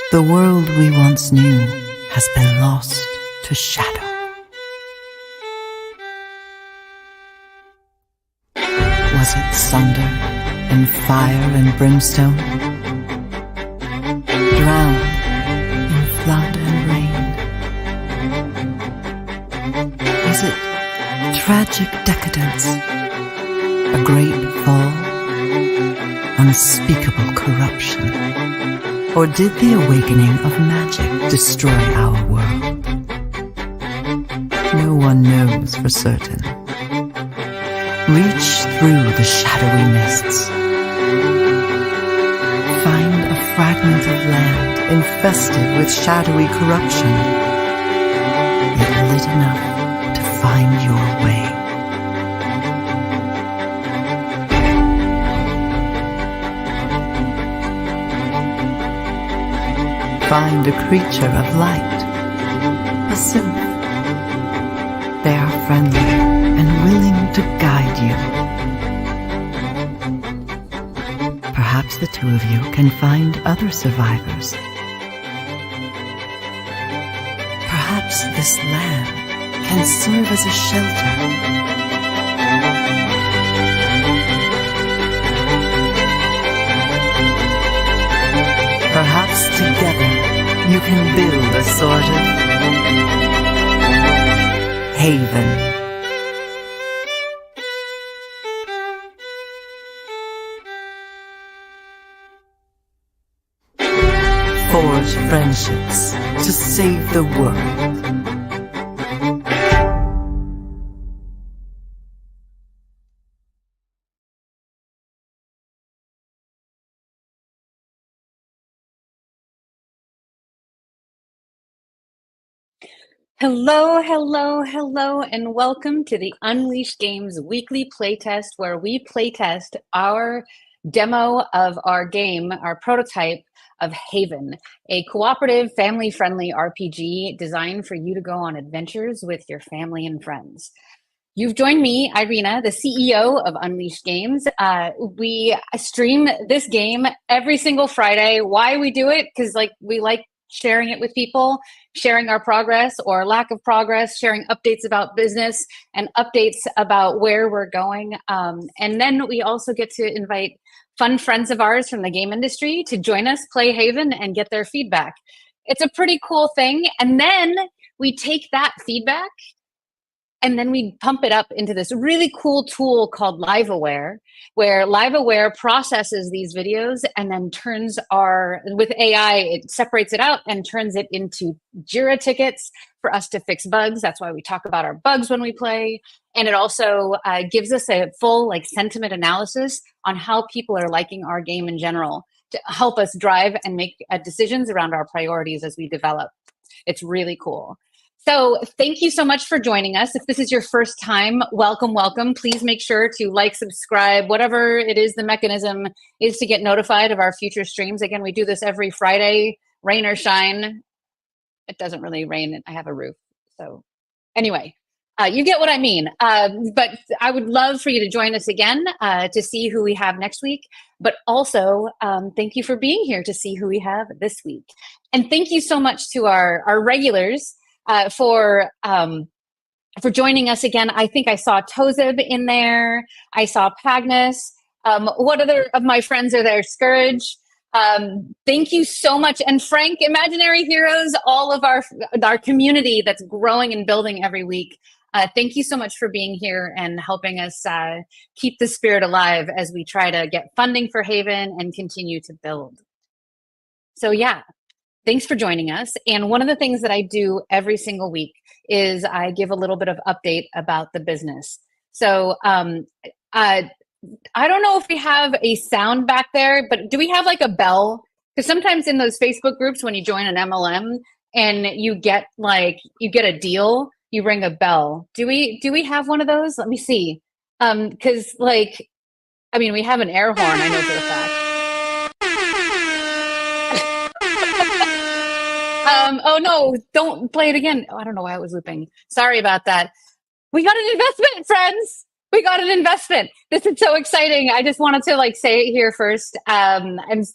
The world we once knew has been lost to shadow. Was it thunder and fire and brimstone? Drowned in flood and rain? Was it tragic decadence? A great fall? Unspeakable corruption? Or did the awakening of magic destroy our world? No one knows for certain. Reach through the shadowy mists. Find a fragment of land infested with shadowy corruption, yet lit enough to find your way. Find a creature of light, a sylph. They are friendly and willing to guide you. Perhaps the two of you can find other survivors. Perhaps this land can serve as a shelter. Perhaps together you can build a sort of haven. Forge friendships to save the world. Hello, hello, hello, and welcome to the Unleashed Games weekly playtest, where we playtest our demo of our game, our prototype of Haven, a cooperative, family-friendly RPG designed for you to go on adventures with your family and friends. You've joined me, Irena, the CEO of Unleashed Games. We stream this game every single Friday. Why we do it? Because we like sharing it with people, sharing our progress or lack of progress, sharing updates about business and updates about where we're going. And then we also get to invite fun friends of ours from the game industry to join us, play Haven, and get their feedback. It's a pretty cool thing. And then we take that feedback and then we pump it up into this really cool tool called LiveAware, where LiveAware processes these videos and then with AI, it separates it out and turns it into Jira tickets for us to fix bugs. That's why we talk about our bugs when we play. And it also gives us a full sentiment analysis on how people are liking our game in general to help us drive and make decisions around our priorities as we develop. It's really cool. So thank you so much for joining us. If this is your first time, welcome, welcome. Please make sure to subscribe, whatever it is the mechanism is to get notified of our future streams. Again, we do this every Friday, rain or shine. It doesn't really rain. I have a roof. So anyway, you get what I mean. But I would love for you to join us again to see who we have next week. But also, thank you for being here to see who we have this week. And thank you so much to our regulars for joining us again. I think I saw Tozeb in there. I saw Pagnus. What other of my friends are there? Scourge. Thank you so much. And Frank, Imaginary Heroes, all of our community that's growing and building every week. Thank you so much for being here and helping us keep the spirit alive as we try to get funding for Haven and continue to build. So yeah. Thanks for joining us. And one of the things that I do every single week is I give a little bit of update about the business. So I don't know if we have a sound back there, but do we have a bell? Because sometimes in those Facebook groups, when you join an MLM and you get a deal, you ring a bell. Do we have one of those? Let me see. Because we have an air horn, I know for a fact. Oh no, don't play it again. Oh, I don't know why it was looping. Sorry about that. We got an investment, friends. We got an investment. This is so exciting. I just wanted to say it here first, and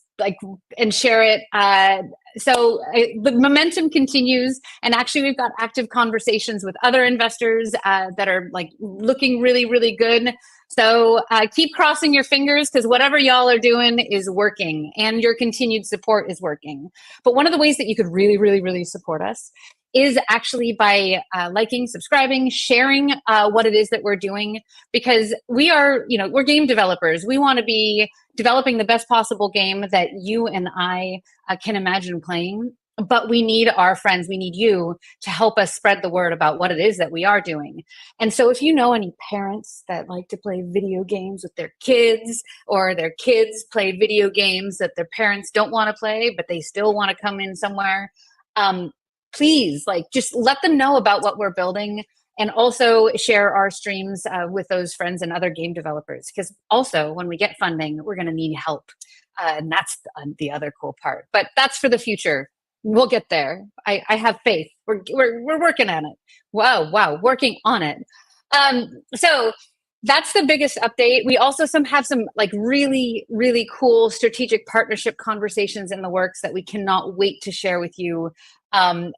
share it. The momentum continues, and actually we've got active conversations with other investors that are looking really, really good. So keep crossing your fingers, because whatever y'all are doing is working, and your continued support is working. But one of the ways that you could really, really, really support us is actually by liking, subscribing, sharing what it is that we're doing, because we're game developers. We want to be developing the best possible game that you and I can imagine playing. But we need our friends, we need you to help us spread the word about what it is that we are doing. And so if you know any parents that like to play video games with their kids, or their kids play video games that their parents don't want to play, but they still want to come in somewhere, please, just let them know about what we're building, and also share our streams with those friends and other game developers. Because also, when we get funding, we're going to need help. And that's the other cool part. But that's for the future. We'll get there. I have faith. We're working on it. Wow, working on it. So that's the biggest update. We also have some really, really cool strategic partnership conversations in the works that we cannot wait to share with you. And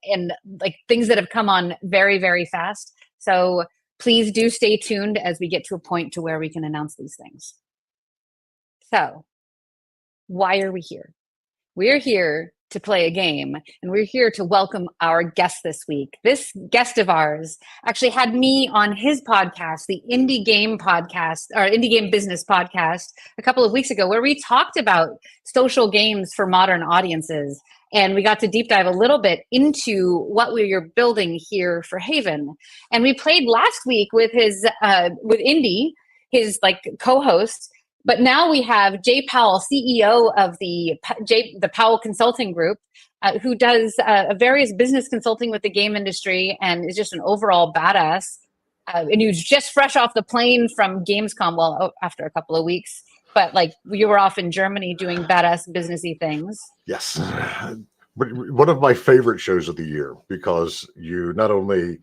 things that have come on very, very fast. So please do stay tuned as we get to a point to where we can announce these things. So why are we here? We're here to play a game, and we're here to welcome our guest this week. This guest of ours actually had me on his podcast, the Indie Game Podcast, or Indie Game Business Podcast, a couple of weeks ago, where we talked about social games for modern audiences. And we got to deep dive a little bit into what we are building here for Haven. And we played last week with with Indy, his co-host. But now we have Jay Powell, CEO of the Powell Consulting Group, who does various business consulting with the game industry and is just an overall badass. And he was just fresh off the plane from Gamescom, after a couple of weeks. But you were off in Germany doing badass businessy things. Yes. One of my favorite shows of the year, because you not only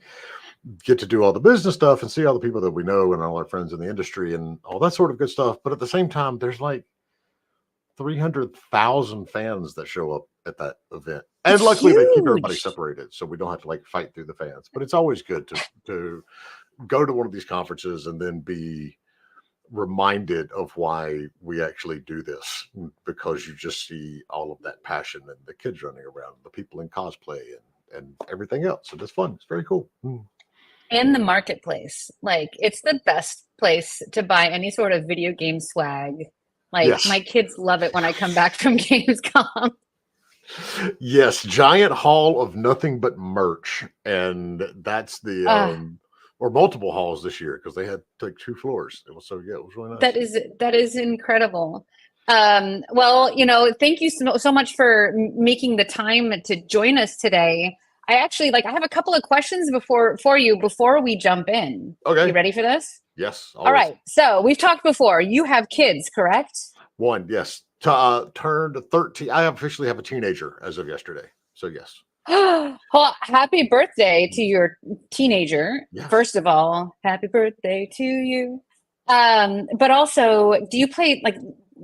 get to do all the business stuff and see all the people that we know and all our friends in the industry and all that sort of good stuff, but at the same time, there's 300,000 fans that show up at that event. And It's luckily they keep huge. everybody separated, so we don't have to fight through the fans. But it's always good to go to one of these conferences and then be reminded of why we actually do this, because you just see all of that passion and the kids running around, the people in cosplay and everything else. And it's fun. It's very cool. In the marketplace, it's the best place to buy any sort of video game swag. Yes. My kids love it when I come back from Gamescom. Yes, giant hall of nothing but merch, and that's the or multiple halls this year, because they had 2 floors. It was it was really nice. That is incredible. Well, thank you so much for making the time to join us today. I actually I have a couple of questions before we jump in. Okay. You ready for this? Yes. Always. All right. So we've talked before. You have kids, correct? One, yes. Turned 13. I officially have a teenager as of yesterday. So yes. Well, happy birthday to your teenager. Yes. First of all, happy birthday to you. But also, do you play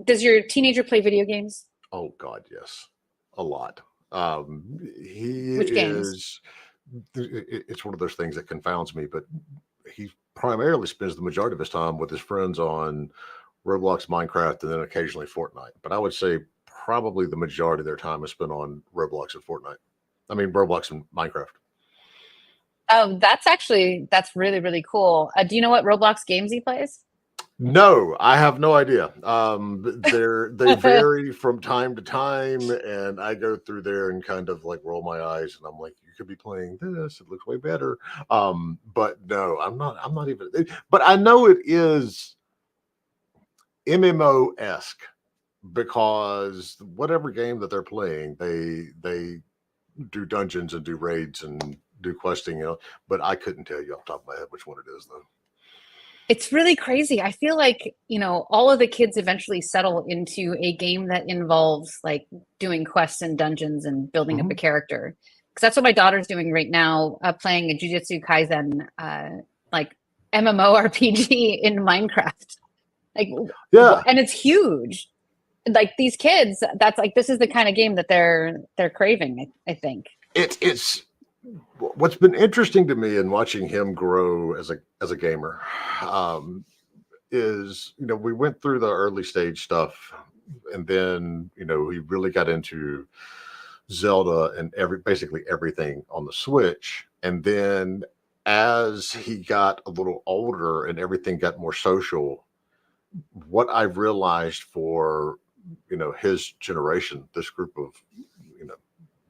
does your teenager play video games? Oh God, yes. A lot. Which games? It's one of those things that confounds me, but he primarily spends the majority of his time with his friends on Roblox, Minecraft, and then occasionally Fortnite. But I would say probably the majority of their time is spent on Roblox and Fortnite. I mean, Roblox and Minecraft. Oh, that's really, really cool. Do you know what Roblox games he plays? No, I have no idea. They vary from time to time, and I go through there and kind of roll my eyes, and I'm like, you could be playing this. It looks way better. But no, I'm not even. But I know it is MMO-esque, because whatever game that they're playing, they do dungeons and do raids and do questing, but I couldn't tell you off the top of my head which one it is, though. It's really crazy. I feel all of the kids eventually settle into a game that involves doing quests and dungeons and building up a character. Because that's what my daughter's doing right now, playing a Jujutsu Kaisen, MMORPG in Minecraft. Like, Yeah. and it's huge. Like these kids, that's like, this is the kind of game that they're craving, I think. It's what's been interesting to me in watching him grow as a gamer, is, we went through the early stage stuff, and then, he really got into Zelda and basically everything on the Switch. And then as he got a little older and everything got more social, what I've realized for, his generation, this group of,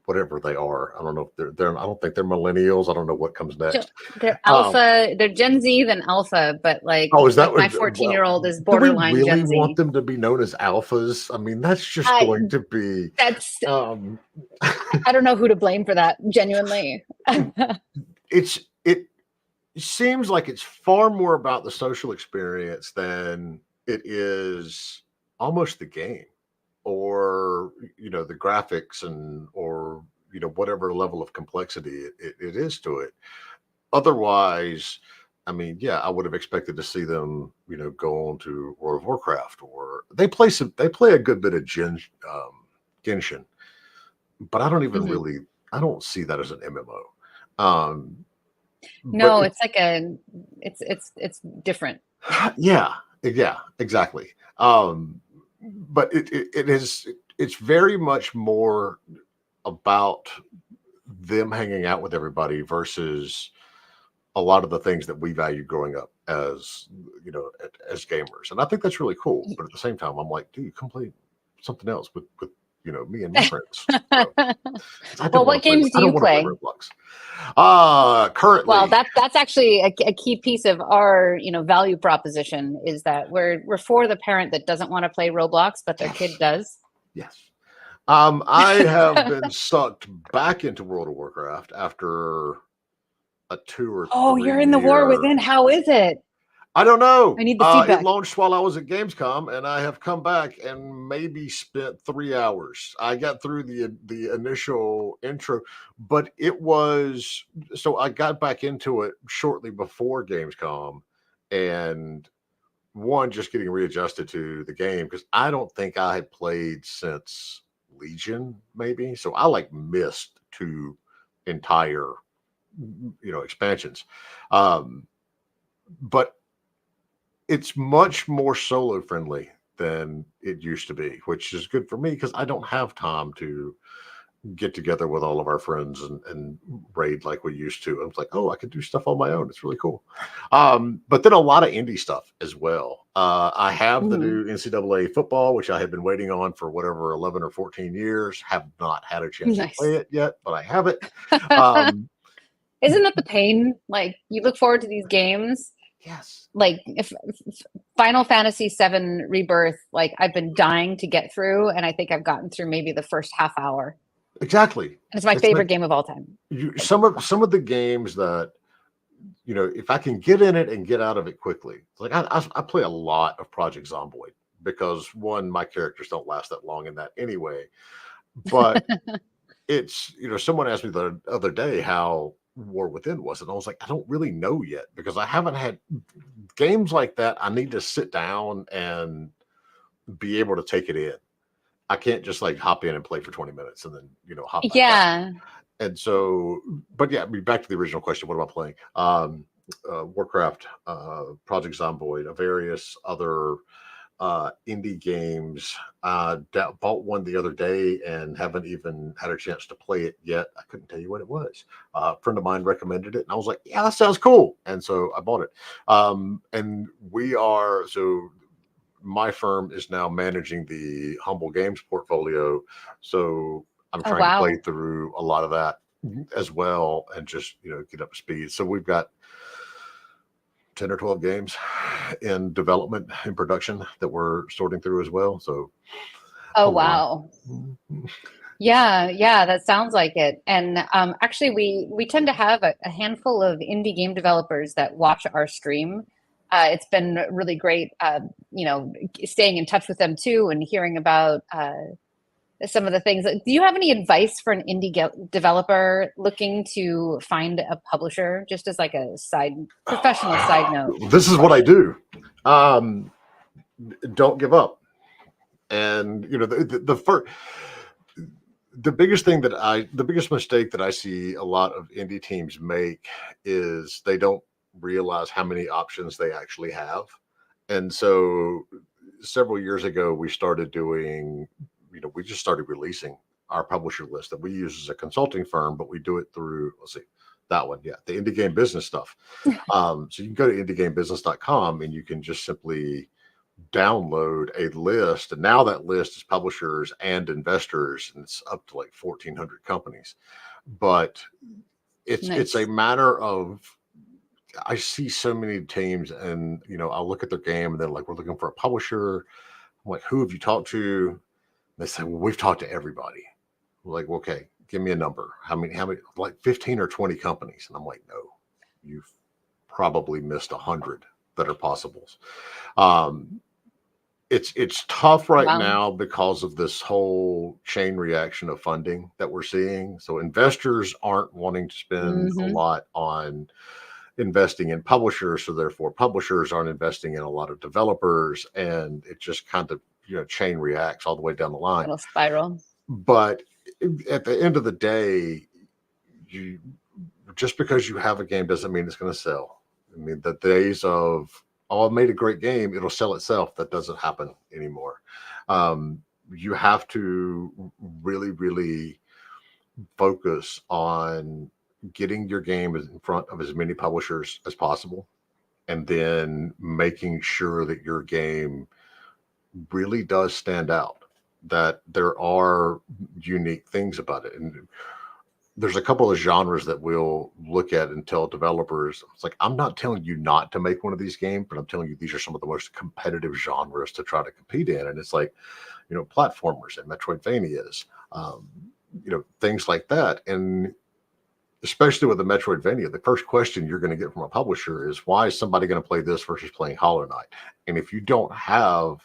whatever they are, I don't know if they're I don't think they're millennials. I don't know what comes next. They're alpha, they're Gen Z then alpha, but like, is that my 14-year-old is borderline do we really Gen Z. want them to be known as alphas? I mean, that's just going to be I don't know who to blame for that, genuinely. It seems like it's far more about the social experience than it is almost the game, or the graphics, or whatever level of complexity it is to it. Otherwise, I mean, yeah, I would have expected to see them go on to World of Warcraft, or they play a good bit of Genshin, but I don't even really, I don't see that as an MMO. No, it's like it's different. Yeah, exactly. But it's very much more about them hanging out with everybody versus a lot of the things that we value growing up as gamers. And I think that's really cool. But at the same time, I'm like, dude, come play something else with me and my friends. Well, what games do you play? Currently, well, that's actually a key piece of our value proposition, is that we're for the parent that doesn't want to play Roblox, but their kid does. Yes. I have been sucked back into World of Warcraft after a 2 or 3 Oh, you're in the war within. How is it? I don't know. I need the feedback. It launched while I was at Gamescom, and I have come back and maybe spent 3 hours. I got through the initial intro, but it was, so I got back into it shortly before Gamescom, and just getting readjusted to the game, because I don't think I had played since Legion, maybe. So I missed 2 entire expansions. But it's much more solo friendly than it used to be, which is good for me because I don't have time to get together with all of our friends and raid like we used to. I was like, I could do stuff on my own. It's really cool. But then a lot of indie stuff as well. I have the new NCAA football, which I have been waiting on for 11 or 14 years. Have not had a chance to play it yet, but I have it. Isn't that the pain? Like, you look forward to these games. Yes. Like, if Final Fantasy VII Rebirth, I've been dying to get through, and I think I've gotten through maybe the first half hour. Exactly. And it's my favorite game of all time. Some of the games that, if I can get in it and get out of it quickly, I play a lot of Project Zomboid because, one, my characters don't last that long in that anyway. But it's, someone asked me the other day how War Within was, and I was like, I don't really know yet, because I haven't had games like that. I need to sit down and be able to take it in. I can't just hop in and play for 20 minutes and then hop back out. And so, but yeah, back to the original question, what am I playing? Warcraft, Project Zomboid, various other indie games. Bought one the other day and haven't even had a chance to play it yet. I couldn't tell you what it was. A friend of mine recommended it, and I was like, yeah, that sounds cool. And so I bought it. And my firm is now managing the Humble Games portfolio. So I'm trying to play through a lot of that as well and just, get up to speed. So we've got 10 or 12 games in development and production that we're sorting through as well. So, wow. Yeah, that sounds like it. And actually, we tend to have a handful of indie game developers that watch our stream. It's been really great, staying in touch with them too, and hearing about some of the things. Do you have any advice for an indie developer looking to find a publisher, just as like a professional side note? This is what I do. Don't give up. And the biggest mistake that I see a lot of indie teams make is they don't realize how many options they actually have. And so several years ago, we started doing, we just started releasing our publisher list that we use as a consulting firm, but we do it through, let's see, that one. Yeah. The Indie Game Business stuff. So you can go to IndieGameBusiness.com and you can just simply download a list. And now that list is publishers and investors, and it's up to like 1,400 companies. But it's a matter of, I see so many teams and, I'll look at their game and then like, we're looking for a publisher. I'm like, who have you talked to? They say, well, we've talked to everybody. We're like, okay, give me a number. How many, like 15 or 20 companies. And I'm like, no, you've probably missed 100 that are possibles. It's tough right now because of this whole chain reaction of funding that we're seeing. So investors aren't wanting to spend a lot on investing in publishers, so therefore publishers aren't investing in a lot of developers, and it just kind of chain reacts all the way down the line. It'll spiral. But at the end of the day, just because you have a game doesn't mean it's going to sell. I mean, the days of, oh, I made a great game, it'll sell itself, that doesn't happen anymore. You have to really, really focus on getting your game in front of as many publishers as possible, and then making sure that your game really does stand out, that there are unique things about it. And there's a couple of genres that we'll look at and tell developers, it's like, I'm not telling you not to make one of these games, but I'm telling you these are some of the most competitive genres to try to compete in. And it's like, platformers and Metroidvanias, things like that. And especially with the Metroidvania, the first question you're going to get from a publisher is, why is somebody going to play this versus playing Hollow Knight? And if you don't have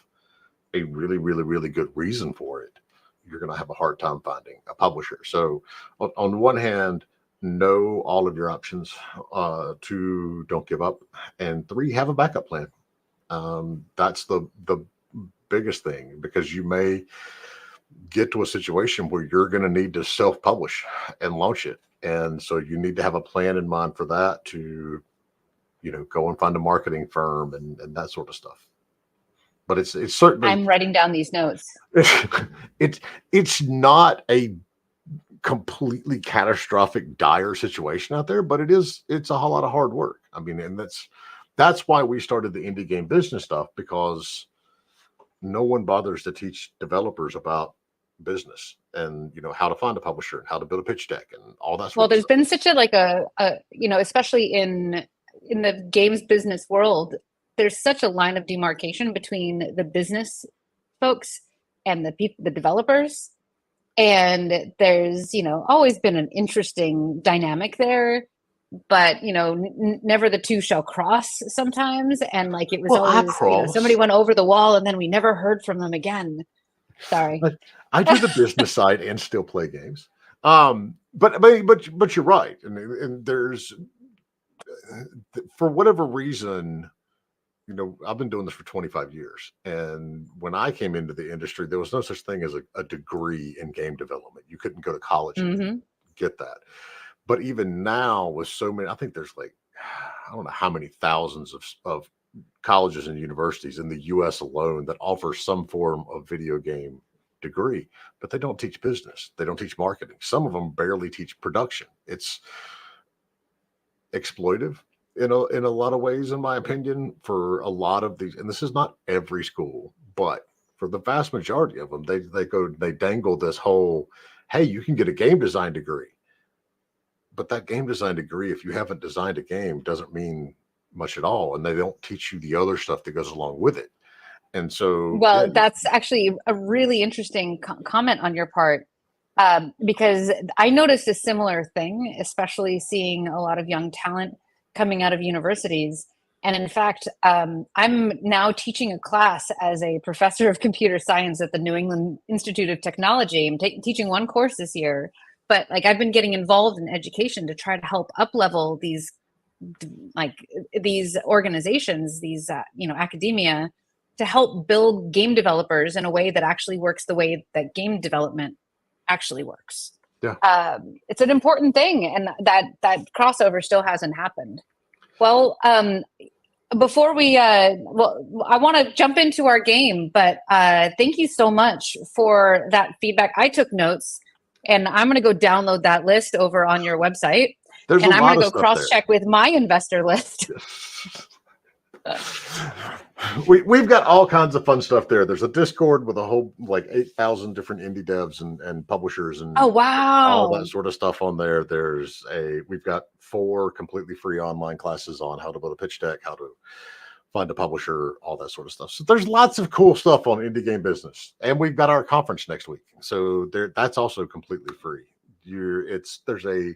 a really, really, really good reason for it, you're going to have a hard time finding a publisher. So on the one hand, know all of your options. 2, don't give up. And 3, have a backup plan. That's the biggest thing, because you may get to a situation where you're going to need to self-publish and launch it. And so you need to have a plan in mind for that, to, go and find a marketing firm and that sort of stuff. But it's certainly, I'm writing down these notes. It's not a completely catastrophic, dire situation out there, but it's a whole lot of hard work. I mean, and that's why we started the Indie Game Business stuff, because no one bothers to teach developers about business and how to find a publisher and how to build a pitch deck and all that. Well, there's been such a especially in the games business world, there's such a line of demarcation between the business folks and the developers. And there's, always been an interesting dynamic there, but, never the two shall cross sometimes. And like, it was always, somebody went over the wall and then we never heard from them again. Sorry. I do the business side and still play games. But you're right. And there's, for whatever reason, I've been doing this for 25 years. And when I came into the industry, there was no such thing as a degree in game development. You couldn't go to college and get that. But even now, with so many, I think there's like, I don't know how many thousands of colleges and universities in the US alone that offer some form of video game degree, but they don't teach business. They don't teach marketing. Some of them barely teach production. It's exploitive in a lot of ways, in my opinion, for a lot of these. And this is not every school, but for the vast majority of them, they dangle this whole, hey, you can get a game design degree. But that game design degree, if you haven't designed a game, doesn't mean much at all. And they don't teach you the other stuff that goes along with it. And so, well, that's actually a really interesting comment on your part, because I noticed a similar thing, especially seeing a lot of young talent coming out of universities. And in fact, I'm now teaching a class as a professor of computer science at the New England Institute of Technology. I'm teaching one course this year, but like I've been getting involved in education to try to help up-level these organizations, these academia, to help build game developers in a way that actually works the way that game development actually works. Yeah. It's an important thing, and that crossover still hasn't happened. Well, before we, I want to jump into our game, but thank you so much for that feedback. I took notes, and I'm going to go download that list over on your website. There's and a I'm lot going to of go stuff cross-check with my investor list. We've got all kinds of fun stuff there. There's a Discord with a whole 8,000 different indie devs and publishers and Oh, wow, all that sort of stuff on there. We've got 4 completely free online classes on how to build a pitch deck, how to find a publisher, all that sort of stuff. So there's lots of cool stuff on Indie Game Business, and we've got our conference next week. So that's also completely free. There's a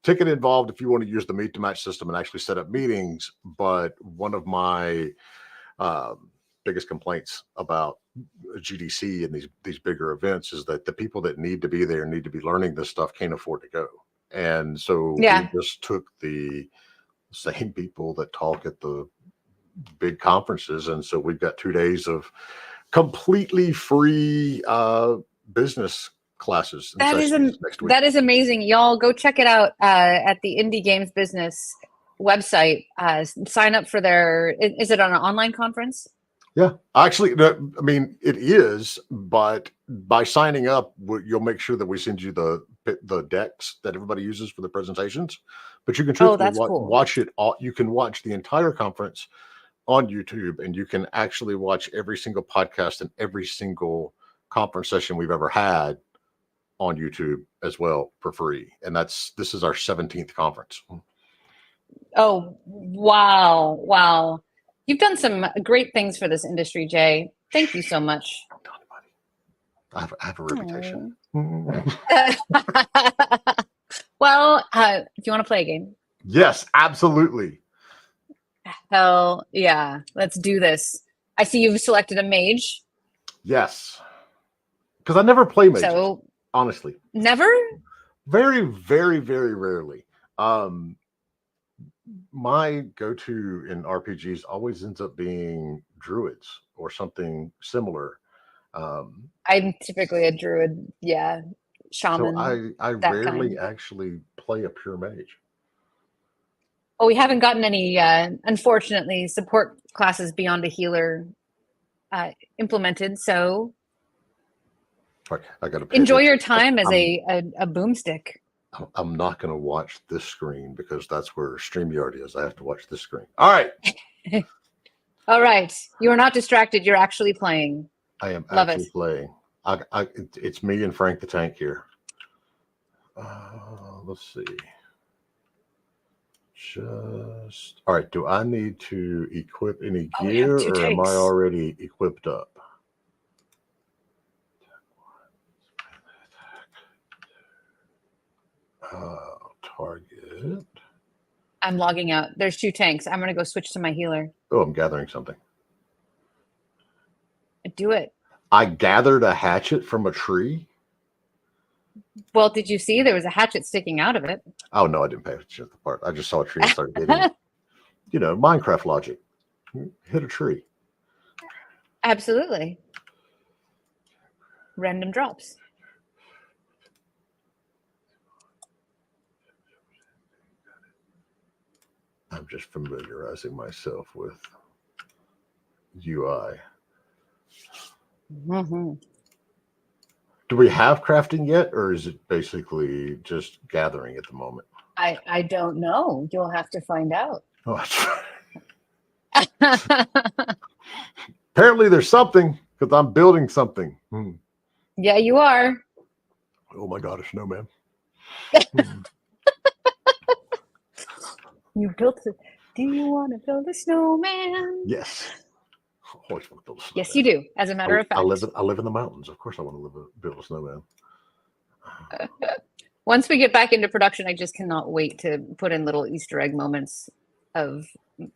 ticket involved if you want to use the meet to match system and actually set up meetings. But one of my biggest complaints about GDC and these bigger events is that the people that need to be there, need to be learning this stuff, can't afford to go. And so we just took the same people that talk at the big conferences. And so we've got 2 days of completely free business classes. That is amazing. Y'all go check it out at the Indie Games Business website. Sign up for is it on an online conference? Yeah, actually, I mean, it is, but by signing up, you'll make sure that we send you the decks that everybody uses for the presentations. But you can watch it all. You can watch the entire conference on YouTube, and you can actually watch every single podcast and every single conference session we've ever had on YouTube as well for free. And this is our 17th conference. Oh, wow. You've done some great things for this industry, Jay. Thank you so much. I have a reputation. Well, do you want to play a game? Yes, absolutely. Hell yeah. Let's do this. I see you've selected a mage. Yes. Because I never play mages, so, honestly. Never? Very, very, very rarely. My go-to in RPGs always ends up being druids or something similar. I'm typically a druid, shaman. So I rarely actually play a pure mage. Well, we haven't gotten any, unfortunately, support classes beyond a healer implemented. So right, I got to enjoy your time as a boomstick. I'm not going to watch this screen because that's where StreamYard is. I have to watch this screen. All right. All right. You are not distracted. You're actually playing. I am actually playing. It's me and Frank the Tank here. Let's see. All right. Do I need to equip any gear or am I already equipped up? Target. I'm logging out. There's 2 tanks. I'm going to go switch to my healer. Oh, I'm gathering something. Do it. I gathered a hatchet from a tree. Well, did you see there was a hatchet sticking out of it? Oh, no, I didn't pay attention to the part. I just saw a tree and started hitting it. Minecraft logic. Hit a tree. Absolutely. Random drops. I'm just familiarizing myself with UI. Mm-hmm. Do we have crafting yet, or is it basically just gathering at the moment? I don't know. You'll have to find out. Oh, that's right. Apparently there's something, because I'm building something. Yeah, you are. Oh my God, a snowman. You built it. Do you want to build a snowman? Yes. I always want to build a snowman. Yes, you do. As a matter of fact. I live in the mountains. Of course I want to build a snowman. Once we get back into production, I just cannot wait to put in little Easter egg moments of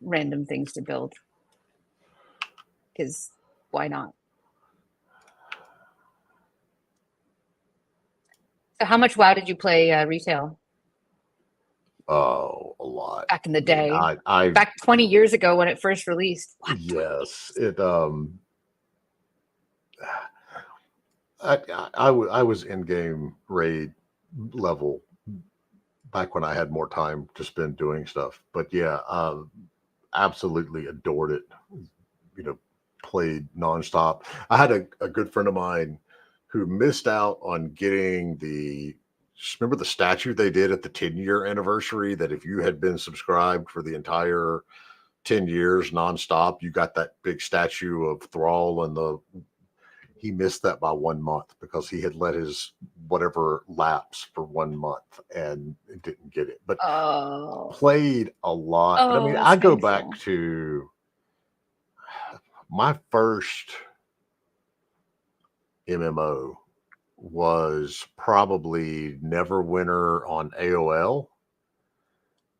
random things to build. Because why not? So how much WoW did you play retail? Oh, a lot. Back in the day. I back 20 years ago when it first released. What? Yes, it I was in game raid level back when I had more time to spend doing stuff. But yeah, absolutely adored it. Played nonstop. I had a good friend of mine who missed out on getting remember the statue they did at the 10-year anniversary, that if you had been subscribed for the entire 10 years nonstop, you got that big statue of Thrall, and he missed that by 1 month because he had let his whatever lapse for 1 month and didn't get it. But played a lot. But I mean, I go back to my first MMO was probably Neverwinter on AOL.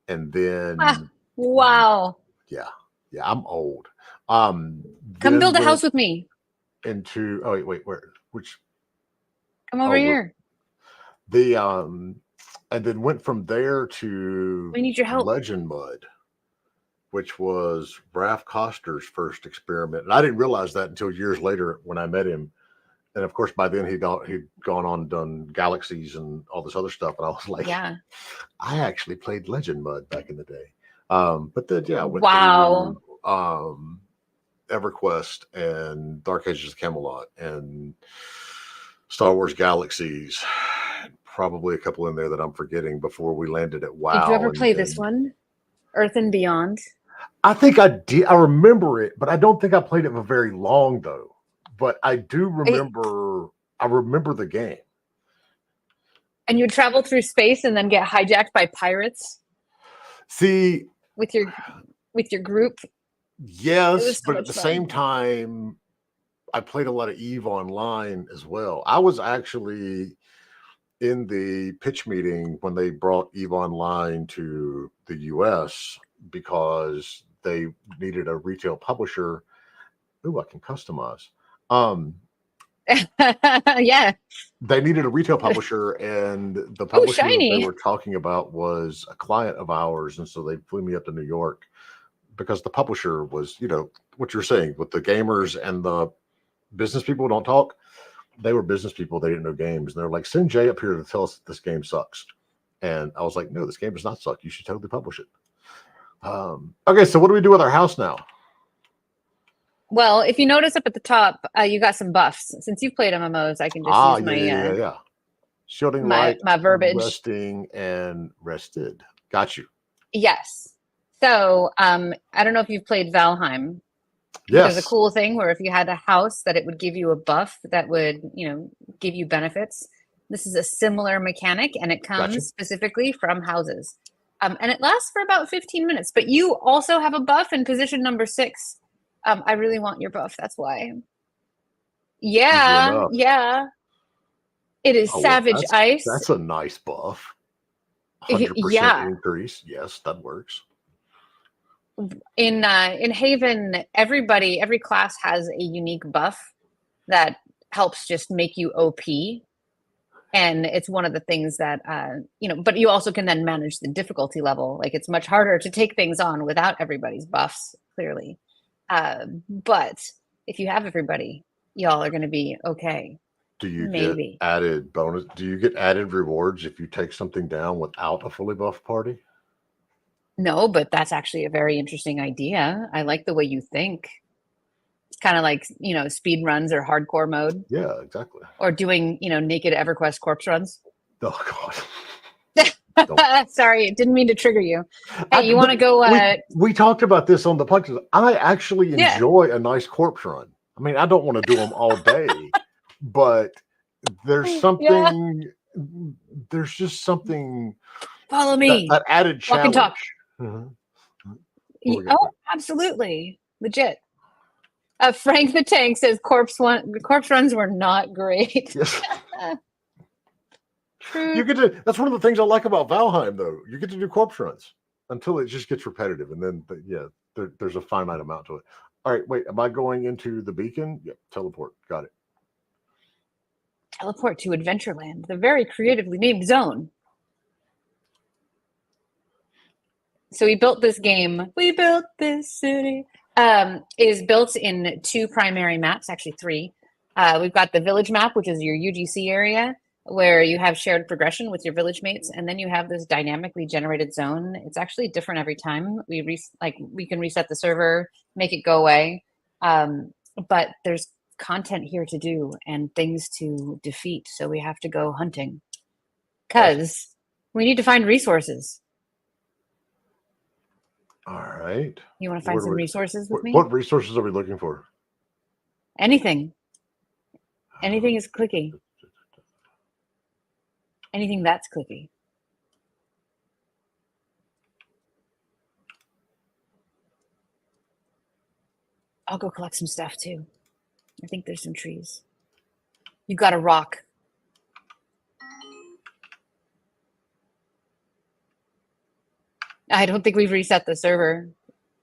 And then wow. Yeah, I'm old. Come build a house with me. Wait, which? Come over here. And then went from there to we need your help. Legend Mud, which was Raph Koster's first experiment. And I didn't realize that until years later when I met him. And of course, by then he'd gone on and done Galaxies and all this other stuff. And I was like, yeah, I actually played Legend Mud back in the day. But then, I went through EverQuest and Dark Ages of Camelot and Star Wars Galaxies. Probably a couple in there that I'm forgetting before we landed at WoW. Did you ever play this one, Earth and Beyond? I think I did. I remember it, but I don't think I played it for very long, though. But I do remember. I remember the game. And you would travel through space and then get hijacked by pirates. See, with your group. Yes, but at the same time, I played a lot of EVE Online as well. I was actually in the pitch meeting when they brought EVE Online to the US because they needed a retail publisher. Ooh, I can customize. Yeah. They needed a retail publisher, and the publisher they were talking about was a client of ours, and so they flew me up to New York because the publisher was, what you're saying with the gamers and the business people don't talk. They were business people. They didn't know games. And they're like, send Jay up here to tell us that this game sucks. And I was like, no, this game does not suck. You should totally publish it. Okay, so what do we do with our house now? Well, if you notice up at the top, you got some buffs. Since you've played MMOs, I can just use my shielding light, my verbiage, resting and rested. Got you. Yes. So I don't know if you've played Valheim. Yes. There's a cool thing where if you had a house that it would give you a buff that would, give you benefits. This is a similar mechanic, and it comes specifically from houses. And it lasts for about 15 minutes. But you also have a buff in position number 6. I really want your buff. That's why. Yeah. It is Savage Ice. That's a nice buff. 100% increase. Yes, that works. In Haven, every class has a unique buff that helps just make you OP. And it's one of the things that, but you also can then manage the difficulty level. Like, it's much harder to take things on without everybody's buffs, clearly. But if you have everybody, y'all are going to be okay. Do you get added bonus? Do you get added rewards if you take something down without a fully buffed party? No, but that's actually a very interesting idea. I like the way you think. It's kind of like, speed runs or hardcore mode. Yeah, exactly. Or doing, naked EverQuest corpse runs. Oh, God. Sorry, didn't mean to trigger you. Hey, you want to go? We talked about this on the podcast. I actually enjoy a nice corpse run. I mean, I don't want to do them all day, but there's something. There's just something. Follow me. That added challenge. Walk and talk. Oh, absolutely, legit. Frank the Tank says corpse runs were not great. Yes. You get to. That's one of the things I like about Valheim, though. You get to do corpse runs. until it just gets repetitive, and then there's a finite amount to it. All right, wait, am I going into the beacon? Yep, teleport. Got it. Teleport to Adventureland, the very creatively named zone. So we built this game. We built this city. Is built in 2 primary maps, actually 3. We've got the village map, which is your UGC area, where you have shared progression with your village mates, and then you have this dynamically generated zone. It's actually different every time. We can reset the server, make it go away, but there's content here to do and things to defeat. So we have to go hunting because we need to find resources. All right. You want to find some resources with me? What resources are we looking for? Anything. Anything is clicky. Anything that's clicky. I'll go collect some stuff too. I think there's some trees. You got a rock. I don't think we've reset the server,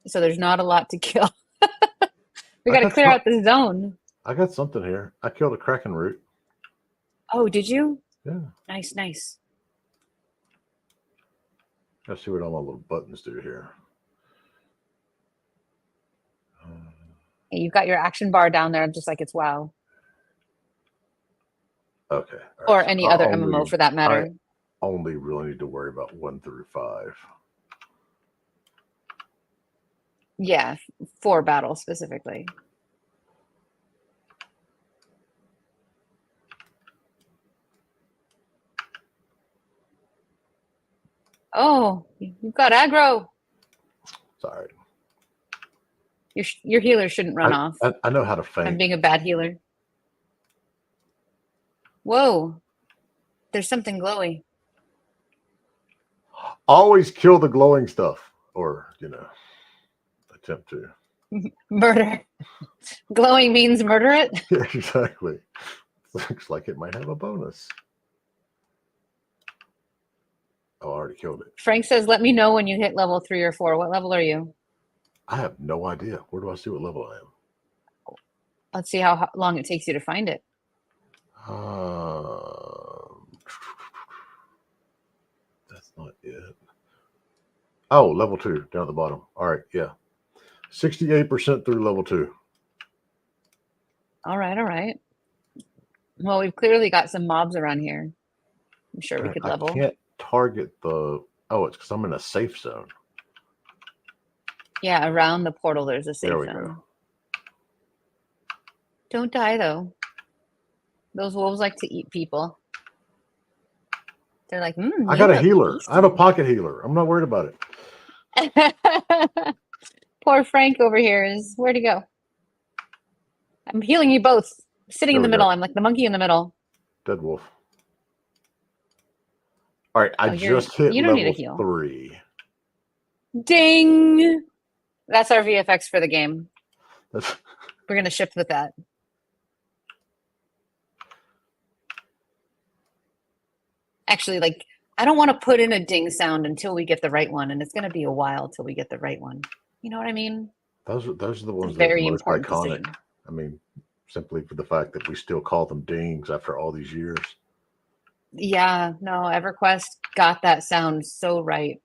so there's not a lot to kill. We got to clear out the zone. I got something here. I killed a kraken root. Oh, did you? Yeah. Nice, nice. Let's see what all my little buttons do here. Hey, you've got your action bar down there, just like it's WoW. Okay. Or any other MMO for that matter. I only really need to worry about 1 through 5. Yeah, for battle specifically. Oh, you've got aggro. Sorry. Your healer shouldn't run off. I know how to feint. I'm being a bad healer. Whoa. There's something glowy. Always kill the glowing stuff. Or, attempt to. Murder. Glowing means murder it? Yeah, exactly. Looks like it might have a bonus. Oh, I already killed it. Frank says, let me know when you hit level 3 or 4. What level are you? I have no idea. Where do I see what level I am? Let's see how long it takes you to find it. That's not it. Oh, level 2 down at the bottom. All right, yeah. 68% through level 2. All right. Well, we've clearly got some mobs around here. I'm sure we could level. I can't target the... Oh, it's because I'm in a safe zone. Yeah, around the portal there's a safe zone. There we go. Don't die, though. Those wolves like to eat people. They're like, I got a healer. I have a pocket healer. I'm not worried about it. Poor Frank over here is... Where'd he go? I'm healing you both. Sitting in the middle. I'm like the monkey in the middle. Dead wolf. All right, I just hit level 3. Ding! That's our VFX for the game. We're going to ship with that. Actually, I don't want to put in a ding sound until we get the right one, and it's going to be a while till we get the right one. You know what I mean? Those are the ones that are the most important iconic. Decision. I mean, simply for the fact that we still call them dings after all these years. Yeah, no, EverQuest got that sound so right.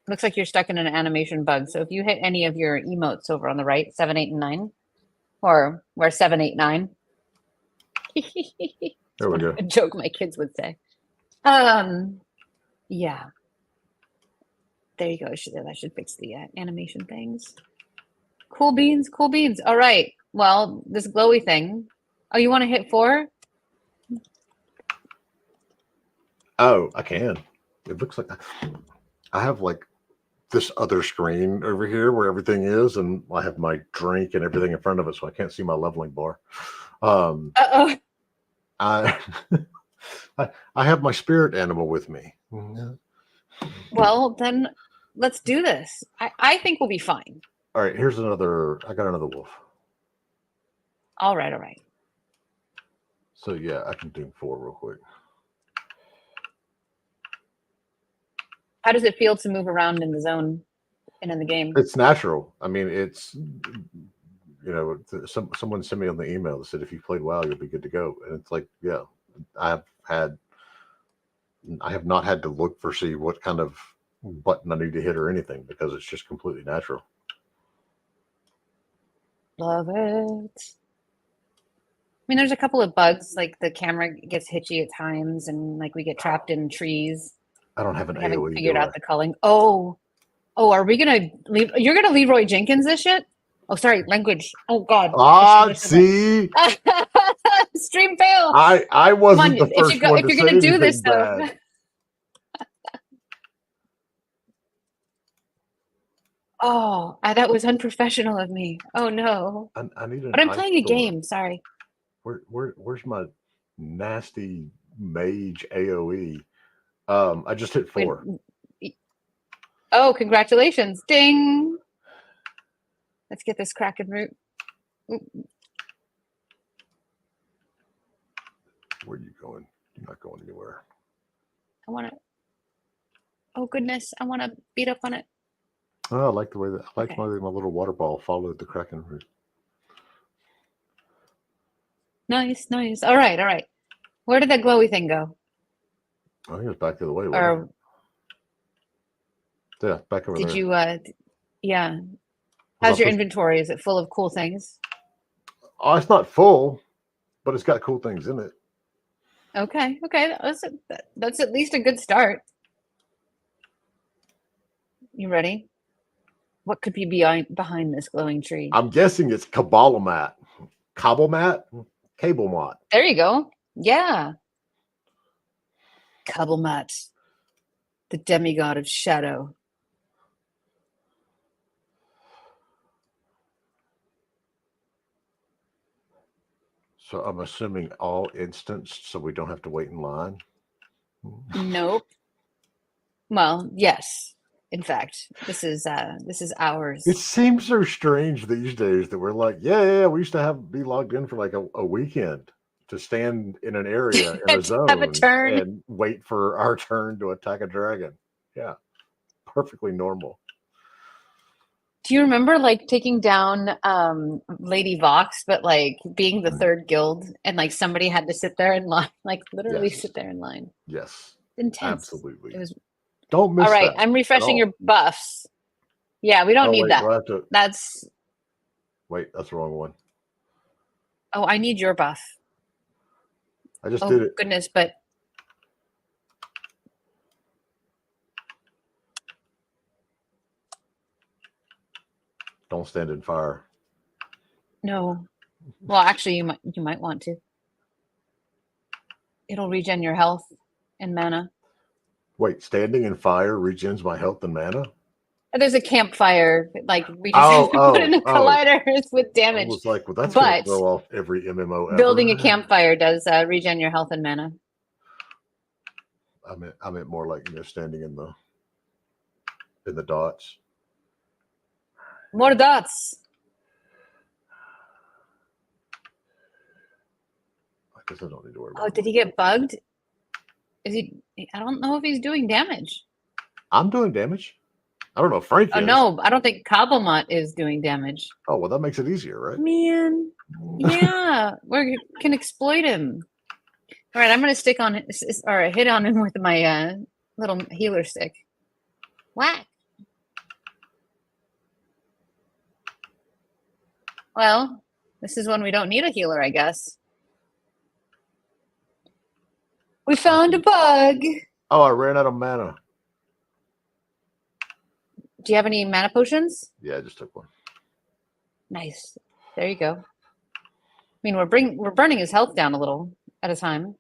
Looks like you're stuck in an animation bug. So if you hit any of your emotes over on the right, 7, 8, and 9, or where 7, 8, 9. There we go. A joke my kids would say. Yeah. There you go. I should fix the animation things. Cool beans. All right. Well, this glowy thing. Oh, you want to hit 4? Oh, I can. It looks like I have this other screen over here where everything is, and I have my drink and everything in front of it, so I can't see my leveling bar. I have my spirit animal with me. Well, then let's do this. I think we'll be fine. All right, here's another. I got another wolf. All right. So yeah, I can do 4 real quick. How does it feel to move around in the zone and in the game? It's natural. I mean, it's, someone sent me on the email that said, if you played WoW, you'll be good to go. And it's like, yeah, I have not had to look for see what kind of button I need to hit or anything, because it's just completely natural. Love it. I mean, there's a couple of bugs, like the camera gets hitchy at times, and like we get trapped in trees. I don't have an We haven't AoE. figured out the culling. Oh, are we gonna leave? You're gonna Leroy Jenkins this shit? Oh, sorry, language. Oh God. See, stream fail. I wasn't the first one to if you're say gonna do anything this bad. though. Oh, that was unprofessional of me. Oh no. I need an But I'm ice playing a sword. game. Sorry. Where's my nasty mage AoE? I just hit 4. Oh, congratulations. Ding. Let's get this Kraken root. Where are you going? You're not going anywhere. I want to. Oh goodness, I want to beat up on it. Oh, I like the way my little water ball followed the Kraken root. Nice. All right. Where did that glowy thing go? I think it's back the other way. Or yeah, back over there. did you? Yeah. How's your inventory? Is it full of cool things? Oh, it's not full, but it's got cool things in it. Okay. That's at least a good start. You ready? What could be behind this glowing tree? I'm guessing it's Kabalmat. Kabalmat. There you go. Yeah. Kabalmat, the demigod of shadow. So I'm assuming all instanced, so we don't have to wait in line. Nope. Well, yes. In fact, this is ours. It seems so strange these days that we're like, yeah. We used to be logged in for like a weekend to stand in an area in a zone, have a turn, and wait for our turn to attack a dragon. Yeah, perfectly normal. Do you remember like taking down Lady Vox, but like being the third guild, and like somebody had to sit there in line, like literally sit there in line? Yes, intense. absolutely. It was. Don't miss. All right, that I'm refreshing your buffs. Yeah, we don't need that. We'll have to... That's the wrong one. Oh, I need your buff. I just did it. Goodness, but don't stand in fire. No. Well, actually, you might want to. It'll regen your health and mana. Wait, standing in fire regens my health and mana? There's a campfire, like we just have to put in a collider with damage. I was like, well, that's going to throw off every MMO ever. Building a campfire does regen your health and mana. I meant more like standing in the dots. More dots. I guess I don't need to worry about it. Did he get bugged? Is he? I don't know if he's doing damage. I'm doing damage. I don't know if Frank is. No, I don't think Kabalmat is doing damage. Oh, well, that makes it easier, right? Man, yeah, we can exploit him. All right, I'm going to stick on or hit on him with my little healer stick. Whack. Well, this is when we don't need a healer, I guess. We found a bug. Oh, I ran out of mana. Do you have any mana potions? Yeah, I just took one. Nice. There you go. I mean, we're burning his health down a little at a time.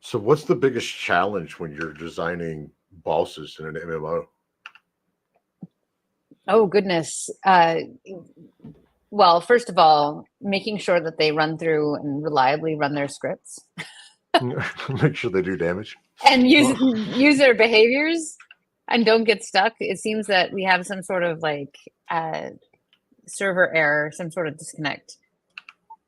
So what's the biggest challenge when you're designing bosses in an MMO? Oh, goodness. Well, first of all, making sure that they run through and reliably run their scripts. Make sure they do damage. And use their behaviors and don't get stuck. It seems that we have some sort of like server error, some sort of disconnect.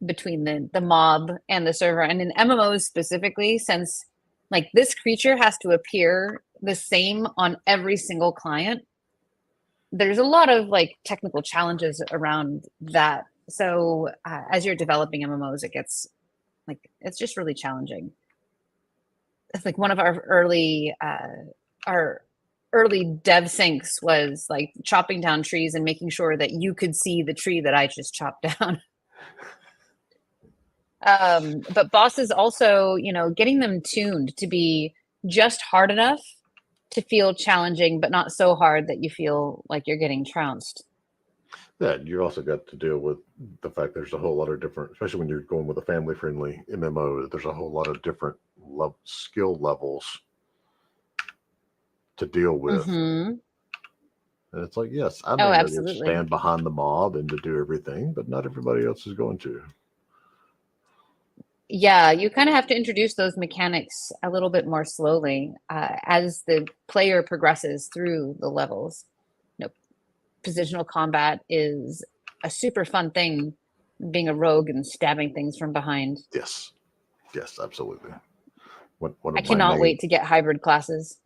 between the mob and the server. And in MMOs specifically, since like this creature has to appear the same on every single client, there's a lot of like technical challenges around that. So as you're developing MMOs, it gets like, it's just really challenging. It's like one of our early dev syncs was like chopping down trees and making sure that you could see the tree that I just chopped down. But bosses also, getting them tuned to be just hard enough to feel challenging, but not so hard that you feel like you're getting trounced. Yeah, you also got to deal with the fact there's a whole lot of different, especially when you're going with a family-friendly MMO, there's a whole lot of different skill levels to deal with. Mm-hmm. And it's like, yes, I may know to absolutely. stand behind the mob and to do everything, but not everybody else is going to. Yeah, you kind of have to introduce those mechanics a little bit more slowly as the player progresses through the levels. Positional combat is a super fun thing, being a rogue and stabbing things from behind. Yes, absolutely. I cannot wait to get hybrid classes.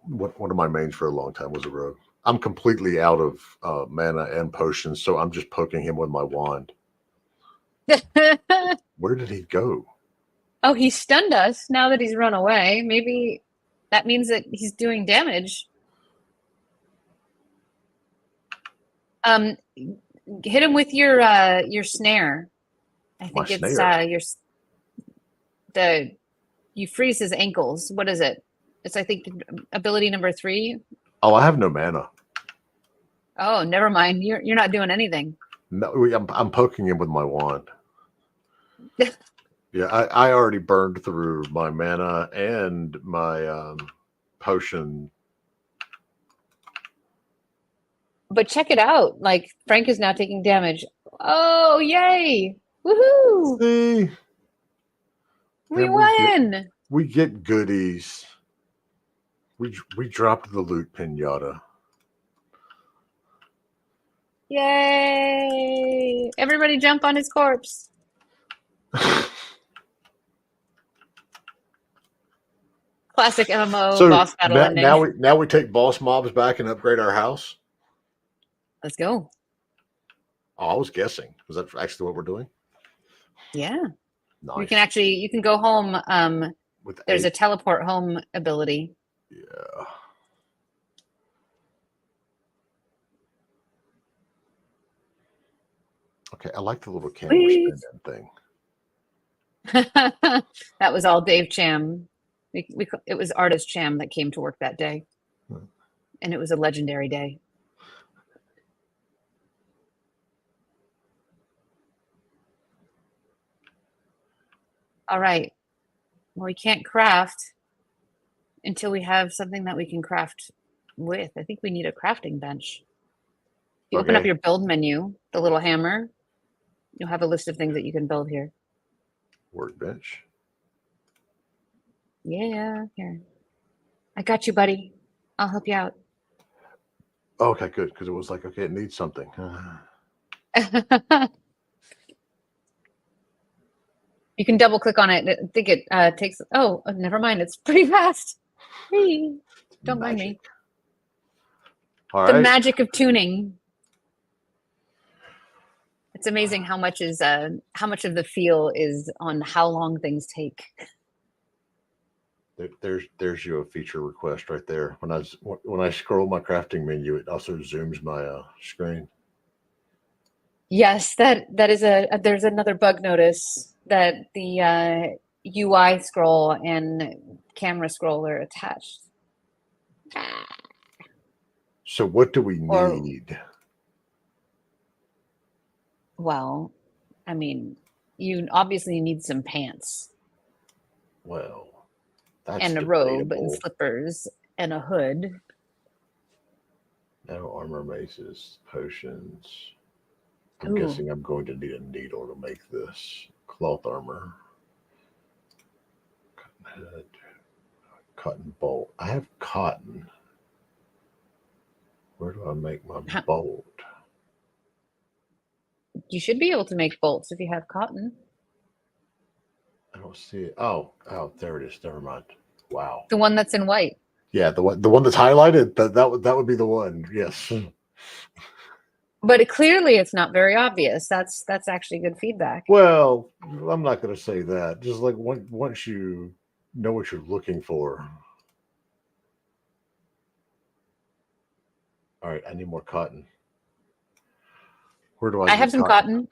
One of my mains for a long time was a rogue. I'm completely out of mana and potions, so I'm just poking him with my wand. Where did he go? Oh, he stunned us now that he's run away. Maybe that means that he's doing damage. Hit him with your snare. I think you freeze his ankles. What is it? It's, I think, ability number 3. Oh, I have no mana. Oh, never mind. You're not doing anything. No, I'm poking him with my wand. Yeah, I already burned through my mana and my potion. But check it out. Like, Frank is now taking damage. Oh, yay. Woohoo. See? We win. We get goodies. We dropped the loot pinata. Yay. Everybody jump on his corpse. Classic MMO boss battle ending. Now we take boss mobs back and upgrade our house? Let's go. Oh, I was guessing. Was that actually what we're doing? Yeah. Nice. You can go home. There's a teleport home ability. Yeah. Okay, I like the little camera spinning thing. That was all Dave Cham. It was Artist Cham that came to work that day. And it was a legendary day. All right. Well, we can't craft until we have something that we can craft with. I think we need a crafting bench. If you open up your build menu, the little hammer, you'll have a list of things that you can build here. Workbench. Yeah, here. I got you, buddy. I'll help you out. Okay, good. Because it was like, okay, it needs something. You can double click on it. I think it takes. Oh, never mind. It's pretty fast. Hey, don't mind me. All right. The magic of tuning. It's amazing how much of the feel is on how long things take. There's your feature request right there. When I scroll my crafting menu, it also zooms my screen. Yes, that is there's another bug notice that the UI scroll and camera scroll are attached. So what do we need? Well, I mean, you obviously need some pants. Well, that's and a robe and slippers and a hood. No armor, maces, potions. I'm guessing I'm going to need a needle to make this. Cloth armor. Cotton head. Cotton bolt. I have cotton. Where do I make my bolt? You should be able to make bolts if you have cotton. I don't see it. Oh, there it is. Never mind. Wow. The one that's in white. Yeah, the one that's highlighted. That would be the one. Yes. But clearly, it's not very obvious. That's actually good feedback. Well, I'm not going to say that. Just like once you know what you're looking for. All right, I need more cotton. Where do I? I have some cotton.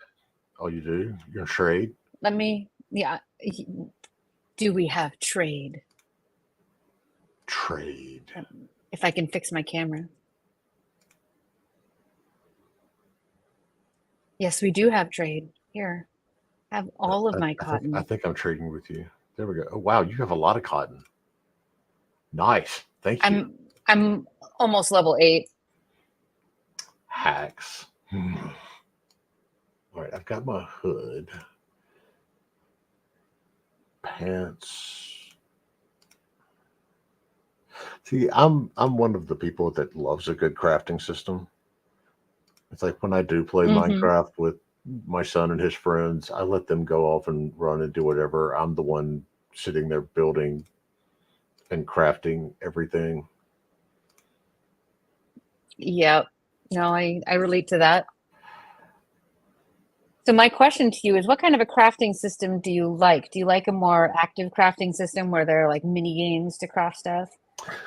Oh, you do? You're in trade? Let me. Yeah. Do we have trade? Trade. If I can fix my camera. Yes, we do have trade. Here, I have all of my cotton. I think I'm trading with you. There we go. Oh, wow, you have a lot of cotton. Nice. Thank you. I'm almost level 8. Hacks. All right, I've got my hood. Pants. See, I'm one of the people that loves a good crafting system. It's like when I do play Minecraft with my son and his friends, I let them go off and run and do whatever. I'm the one sitting there building and crafting everything. Yep. No, I relate to that. So my question to you is, what kind of a crafting system do you like? Do you like a more active crafting system where there are like mini games to craft stuff?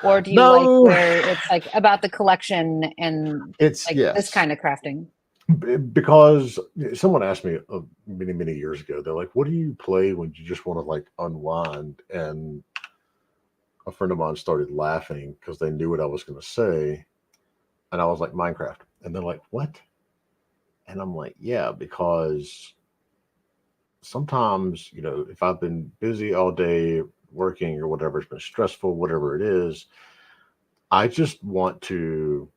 Or do you like where it's like about the collection and it's like this kind of crafting? Because someone asked me many years ago, they're like, what do you play when you just want to like unwind? And a friend of mine started laughing because they knew what I was going to say. And I was like, Minecraft. And they're like, what? And I'm like, yeah, because sometimes, if I've been busy all day working or whatever, it's been stressful, whatever it is, I just want to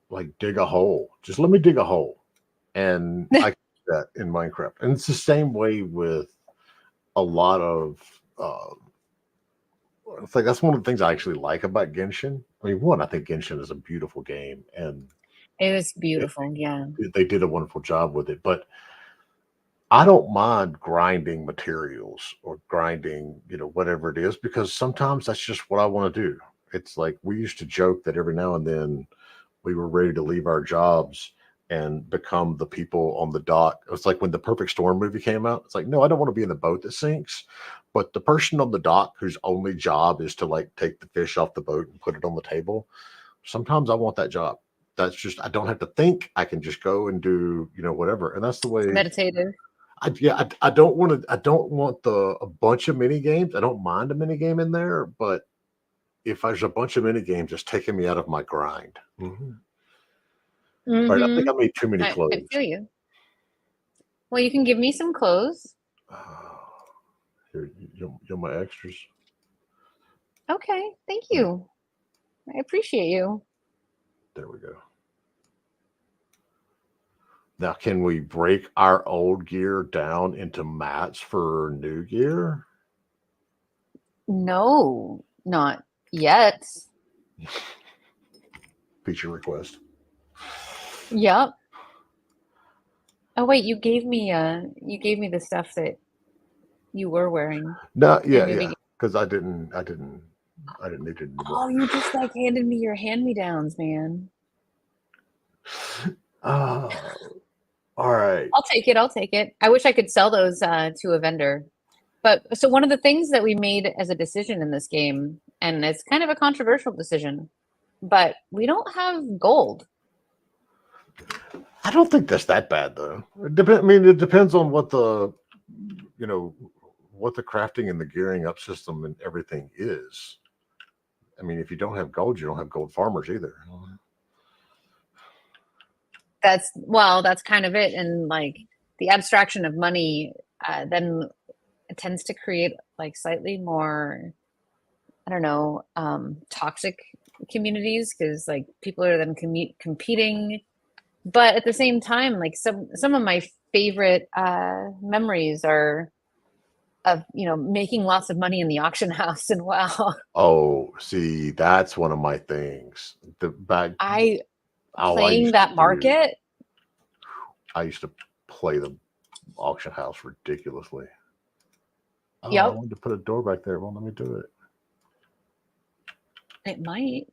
like dig a hole. Just let me dig a hole. And I can do that in Minecraft. And it's the same way with a lot of it's like that's one of the things I actually like about Genshin. I mean, one, I think Genshin is a beautiful game, and it is beautiful. Yeah, they did a wonderful job with it. But I don't mind grinding materials or grinding, whatever it is, because sometimes that's just what I want to do. It's like we used to joke that every now and then we were ready to leave our jobs and become the people on the dock. It was like when the Perfect Storm movie came out. It's like, no, I don't want to be in the boat that sinks. But the person on the dock whose only job is to like take the fish off the boat and put it on the table, sometimes I want that job. That's just, I don't have to think. I can just go and do, whatever. And that's the way. It's meditative. I don't want a bunch of mini games. I don't mind a mini game in there, but if there's a bunch of mini games, just taking me out of my grind. All right, I think I made too many clothes. I feel you. Well, you can give me some clothes. Here, you're my extras. Okay, thank you. I appreciate you. There we go. Now, can we break our old gear down into mats for new gear? No, not yet. Feature request. Yep. Oh wait, you gave me the stuff that you were wearing. No, yeah, because I didn't need it anymore. Oh, you just like handed me your hand-me-downs, man. All right. I'll take it. I wish I could sell those to a vendor. But so one of the things that we made as a decision in this game, and it's kind of a controversial decision, but we don't have gold. I don't think that's that bad though. It depends on what the crafting and the gearing up system and everything is. I mean, if you don't have gold, you don't have gold farmers either. That's kind of it. And like the abstraction of money then it tends to create like slightly more, I don't know, toxic communities, because like people are then competing. But at the same time, like some of my favorite memories are of making lots of money in the auction house. And wow. Oh, see, that's one of my things. Playing that market. I used to play the auction house ridiculously. Oh, I Yep. wanted to put a door back there. Well, let me do it. It might.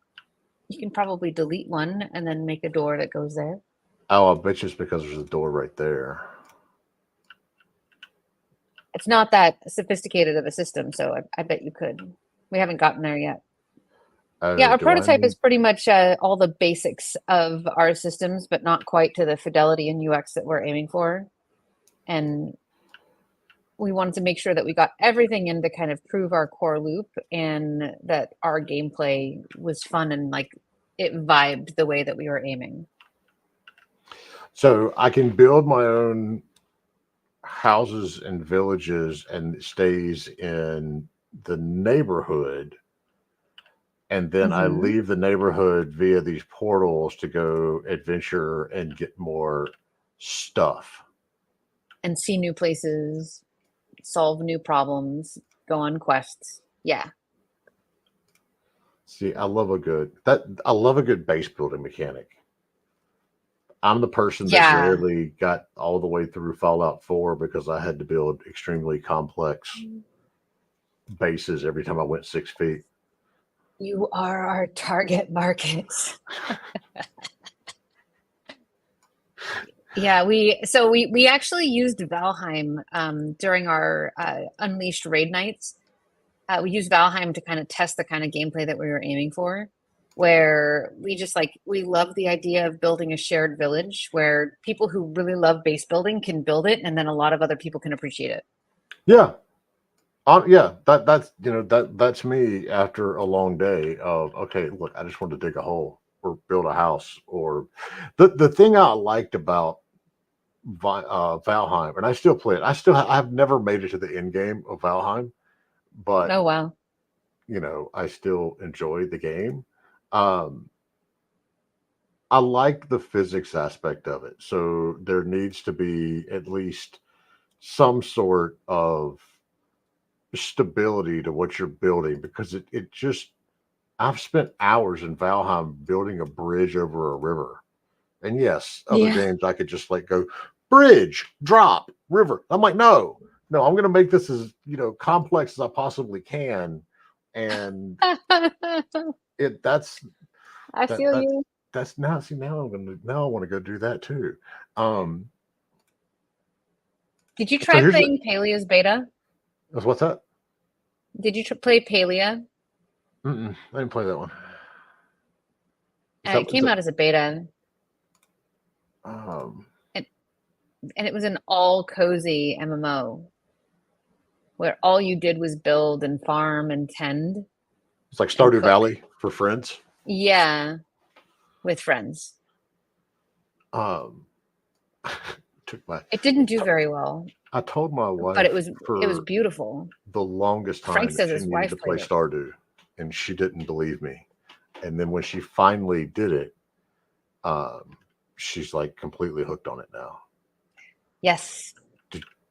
You can probably delete one and then make a door that goes there. Oh, I bet you it's because there's a door right there. It's not that sophisticated of a system, so I bet you could. We haven't gotten there yet. Oh, Yeah, our do I prototype need- is pretty much all the basics of our systems, but not quite to the fidelity and UX that we're aiming for. And we wanted to make sure that we got everything in to kind of prove our core loop and that our gameplay was fun and like it vibed the way that we were aiming. So I can build my own houses and villages, and it stays in the neighborhood. And then I Mhm. leave the neighborhood via these portals to go adventure and get more stuff. And see new places, solve new problems, go on quests. Yeah. See, I love a good base building mechanic. I'm the person that Yeah. rarely got all the way through Fallout 4 because I had to build extremely complex bases every time I went 6 feet. You are our target market. Yeah, we actually used Valheim during our Unleashed raid nights. We used Valheim to kind of test the kind of gameplay that we were aiming for, where we love the idea of building a shared village where people who really love base building can build it, and then a lot of other people can appreciate it. Yeah. Yeah, that's me after a long day of, okay, look, I just want to dig a hole or build a house. Or the thing I liked about Valheim, and I still play it. I've never made it to the end game of Valheim, but Oh wow. I still enjoy the game. I like the physics aspect of it. So there needs to be at least some sort of stability to what you're building, because it just, I've spent hours in Valheim building a bridge over a river. And yes, other Yeah. games I could just like go bridge, drop, river. I'm like, no, I'm going to make this as, complex as I possibly can. And that's I that feel that's you. that's now now I want to go do that too. Did you So try here's playing Palea's beta? what's that? Did you play Palea? I didn't play that one. It came out as a beta, um, and it was an all cozy MMO where all you did was build and farm and tend. it's like Stardew cook. Valley for friends. Yeah, with friends. It didn't do very well, I told my wife, but it was beautiful. The longest time Frank that says she his needed wife to play played it. Stardew, and she didn't believe me. And then when she finally did it, she's like completely hooked on it now. Yes.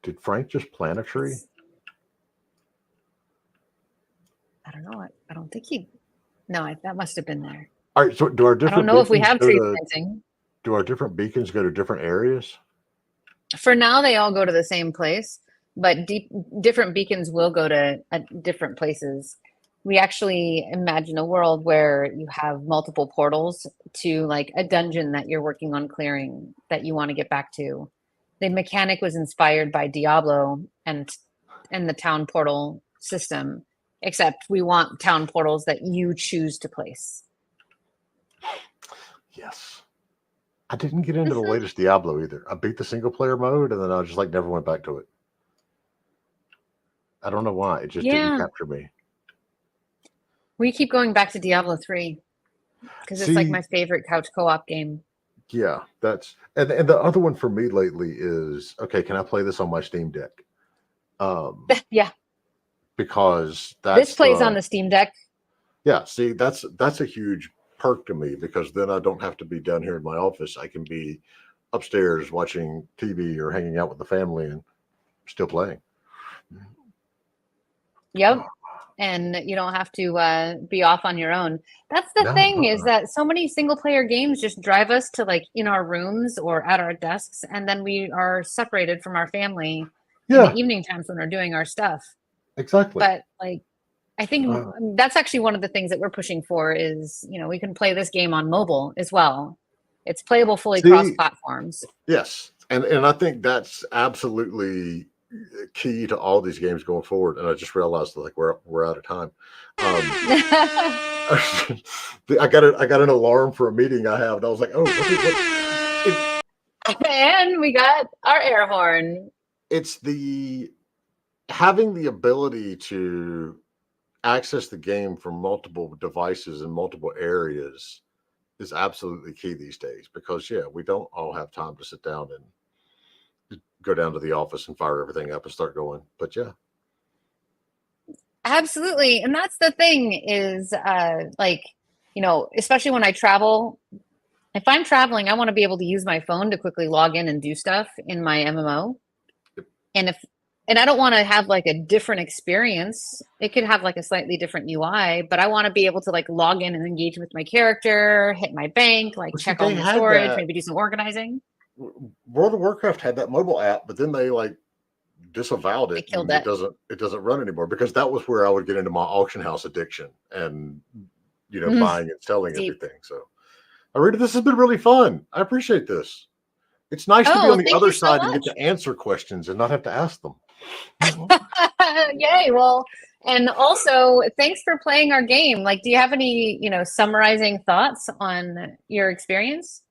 Did Frank just plant a tree? I don't know. I don't think he. No, that must have been there. All right. So do our different? I don't know if we have tree to, planting. Do our different beacons go to different areas? For now, they all go to the same place, but different beacons will go to different places. We actually imagine a world where you have multiple portals to like a dungeon that you're working on clearing that you want to get back to. The mechanic was inspired by Diablo and the town portal system, except we want town portals that you choose to place. Yes. I didn't get into the latest Diablo either. I beat the single player mode and then I just like never went back to it. I don't know why. It just didn't capture me. We keep going back to Diablo 3 because it's like my favorite couch co-op game. Yeah, that's and the other one for me lately is, okay, can I play this on my Steam Deck? Yeah. Because this plays on the Steam Deck. Yeah, see, that's a huge perk to me, because then I don't have to be down here in my office. I can be upstairs watching TV or hanging out with the family and still playing. Yep. and you don't have to be off on your own. That's the No, thing, is that so many single player games just drive us to like in our rooms or at our desks, and then we are separated from our family in the evening times when we're doing our stuff. exactly. But like, I think that's actually one of the things that we're pushing for is, we can play this game on mobile as well. It's playable fully cross platforms. Yes. And I think that's absolutely key to all these games going forward. And I just realized like we're out of time. I got an alarm for a meeting I have, and I was like, and we got our air horn. It's having the ability to access the game from multiple devices in multiple areas is absolutely key these days, because we don't all have time to sit down and go down to the office and fire everything up and start going. But absolutely. And that's the thing is especially when I travel, if I'm traveling, I want to be able to use my phone to quickly log in and do stuff in my MMO. And I don't want to have like a different experience. It could have like a slightly different UI, but I want to be able to like log in and engage with my character, hit my bank, like check on the storage, maybe do some organizing. World of Warcraft had that mobile app, but then they like disavowed it. They killed it. It doesn't run anymore, because that was where I would get into my auction house addiction and buying and selling everything. So Irena, this has been really fun. I appreciate this. It's nice to be on the other side and get to answer questions and not have to ask them. Yay. Well, and also thanks for playing our game. Like, do you have any, summarizing thoughts on your experience?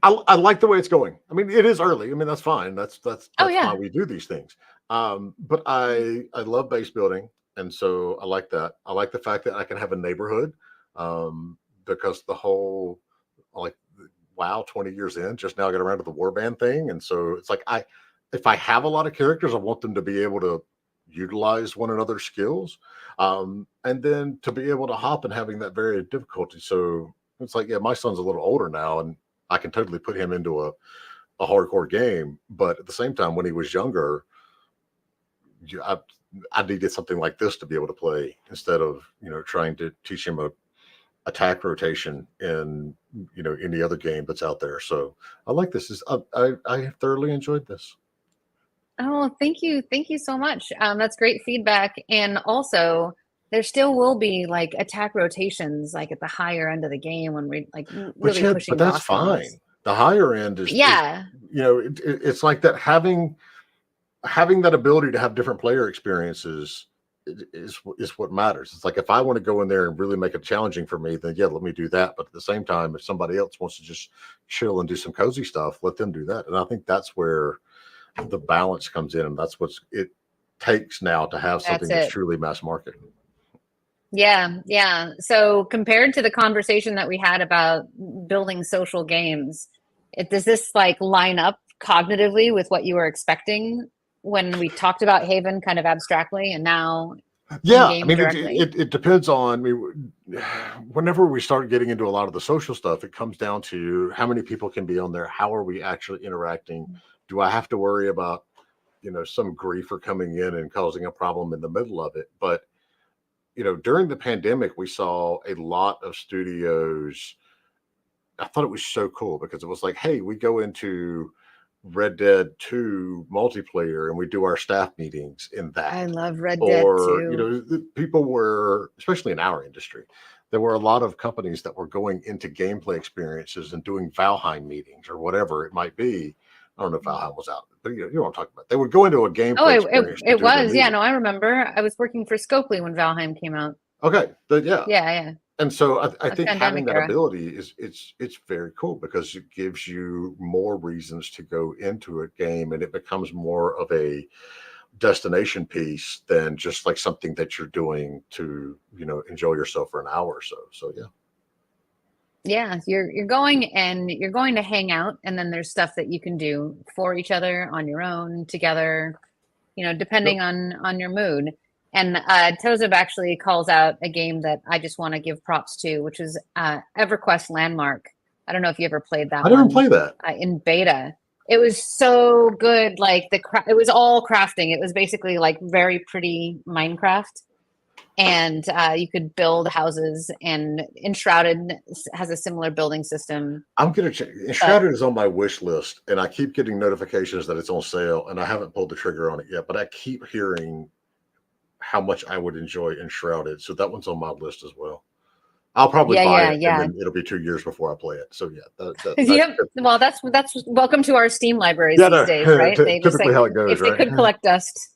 I like the way it's going. I mean, it is early. I mean, that's fine. That's why we do these things. But I love base building. And so I like that. I like the fact that I can have a neighborhood, because the whole, 20 years in, just now I got around to the warband thing. And so it's like, if I have a lot of characters, I want them to be able to utilize one another's skills. And then to be able to hop and having that varied difficulty. So it's like, my son's a little older now, and I can totally put him into a hardcore game. But at the same time, when he was younger, I needed something like this to be able to play, instead of, trying to teach him a attack rotation in, any other game that's out there. So I like this. I thoroughly enjoyed this. Oh, thank you. Thank you so much. That's great feedback. And also, there still will be like attack rotations, like at the higher end of the game when we like really pushing. But that's fine. The higher end is, it's like that. Having that ability to have different player experiences is what matters. It's like, if I want to go in there and really make it challenging for me, then let me do that. But at the same time, if somebody else wants to just chill and do some cozy stuff, let them do that. And I think that's where the balance comes in, and that's what it takes now to have something that's truly mass market. Yeah. So compared to the conversation that we had about building social games, does this like line up cognitively with what you were expecting when we talked about Haven kind of abstractly, and now I mean, it depends on, whenever we start getting into a lot of the social stuff, it comes down to how many people can be on there. How are we actually interacting? Do I have to worry about, some griefer coming in and causing a problem in the middle of it? But, during the pandemic, we saw a lot of studios. I thought it was so cool, because it was like, hey, we go into Red Dead 2 multiplayer and we do our staff meetings in that. I love Red Dead 2. People were, especially in our industry, there were a lot of companies that were going into gameplay experiences and doing Valheim meetings or whatever it might be. I don't know if Valheim was out, but you know what I'm talking about. They would go into a gameplay experience. It was. Yeah, no, I remember. I was working for Scopely when Valheim came out. Okay. Yeah. And so I think having that ability it's very cool, because it gives you more reasons to go into a game, and it becomes more of a destination piece than just like something that you're doing to, enjoy yourself for an hour or so. So yeah, you're going to hang out, and then there's stuff that you can do for each other, on your own, together, depending on your mood. And Tozub actually calls out a game that I just want to give props to, which is EverQuest Landmark. I don't know if you ever played that. I didn't play that in beta. It was so good. Like it was all crafting. It was basically like very pretty Minecraft. and you could build houses, and Enshrouded has a similar building system. I'm gonna check. Enshrouded is on my wish list, and I keep getting notifications that it's on sale, and I haven't pulled the trigger on it yet. But I keep hearing how much I would enjoy Enshrouded, so that one's on my list as well. I'll probably buy it, and then it'll be 2 years before I play it. So yep. Well, that's welcome to our Steam libraries these days, right? They typically just how it goes, if right? They could collect dust.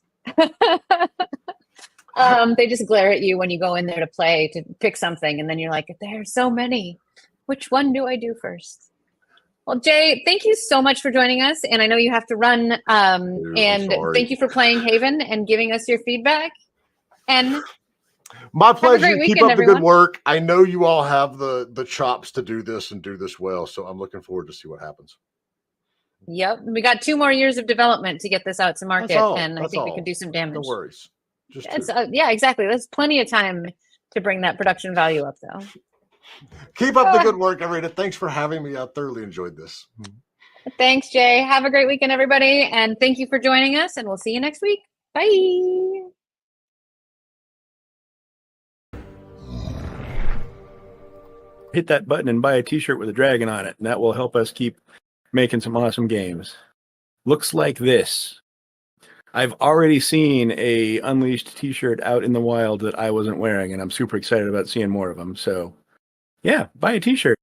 They just glare at you when you go in there to play to pick something, and then you're like, "There are so many. Which one do I do first?" Well, Jay, thank you so much for joining us, and I know you have to run. And thank you for playing Haven and giving us your feedback. And my pleasure. Keep up the good work. I know you all have the chops to do this and do this well, so I'm looking forward to see what happens. Yep, we got 2 more years of development to get this out to market, and I think we can do some damage. No worries. Yeah, exactly. There's plenty of time to bring that production value up, though. Keep up the good work, Irena. Thanks for having me. I thoroughly enjoyed this. Thanks, Jay. Have a great weekend, everybody, and thank you for joining us, and we'll see you next week. Bye. Hit that button and buy a t-shirt with a dragon on it, and that will help us keep making some awesome games. Looks like this. I've already seen a Unleashed t-shirt out in the wild that I wasn't wearing, and I'm super excited about seeing more of them. So, yeah, buy a t-shirt.